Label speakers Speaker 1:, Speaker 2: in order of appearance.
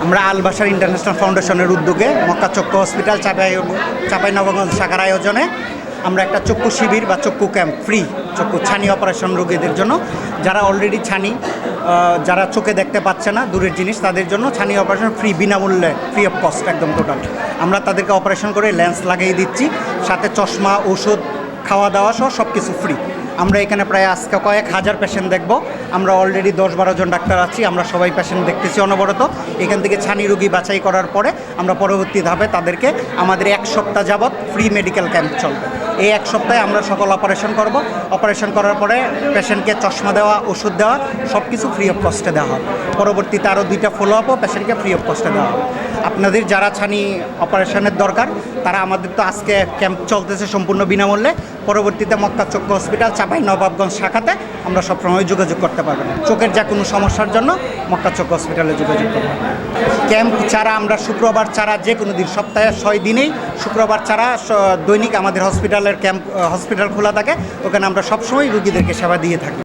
Speaker 1: আমরা আল বাশার ইন্টারন্যাশনাল ফাউন্ডেশনের উদ্যোগে মক্কা চক্ষু হসপিটাল চাঁপাইনবাবগঞ্জ শাখার আয়োজনে আমরা একটা চক্ষু শিবির বা চক্ষু ক্যাম্প ফ্রি চক্ষু ছানি অপারেশন রোগীদের জন্য, যারা অলরেডি ছানি, যারা চোখে দেখতে পাচ্ছে না দূরের জিনিস, তাদের জন্য ছানি অপারেশন ফ্রি, বিনামূল্যে, ফ্রি অফ কস্ট একদম টোটাল। আমরা তাদেরকে অপারেশন করে লেন্স লাগিয়ে দিচ্ছি, সাথে চশমা, ওষুধ, খাওয়া দাওয়া সহ সব কিছু ফ্রি। আমরা এখানে প্রায় আজকে কয়েক হাজার পেশেন্ট দেখব। আমরা অলরেডি 10-12 জন ডাক্তার আছি, আমরা সবাই পেশেন্ট দেখতেছি অনবরত। এখান থেকে ছানি রোগী বাছাই করার পরে আমরা পরবর্তী ধাপে তাদেরকে আমাদের 1 সপ্তাহ যাবৎ ফ্রি মেডিকেল ক্যাম্প চলবে। এই 1 সপ্তাহে আমরা সকল অপারেশন করব। অপারেশন করার পরে পেশেন্টকে চশমা দেওয়া, ওষুধ দেওয়া সব কিছু ফ্রি অফ কস্টে দেওয়া হবে। পরবর্তীতে আরও 2টা ফলো আপও পেশেন্টকে ফ্রি অফ কস্টে দেওয়া হবে। আপনাদের যারা ছানি অপারেশনের দরকার, তারা আমাদের তো আজকে ক্যাম্প চলতেছে সম্পূর্ণ বিনামূল্যে। পরবর্তীতে মক্কা চক্ষু হসপিটাল চাঁপাইনবাবগঞ্জ শাখাতে আমরা সবসময় যোগাযোগ করতে পারবেন। চোখের যা কোনো সমস্যার জন্য মক্কা চক্ষু হসপিটালে যোগাযোগ করবেন। ক্যাম্প ছাড়া আমরা শুক্রবার ছাড়া যে কোনো দিন, সপ্তাহে 6 দিনেই শুক্রবার ছাড়া দৈনিক আমাদের হসপিটালের ক্যাম্প, হসপিটাল খোলা থাকে। ওখানে আমরা সবসময় রুগীদেরকে সেবা দিয়ে থাকি।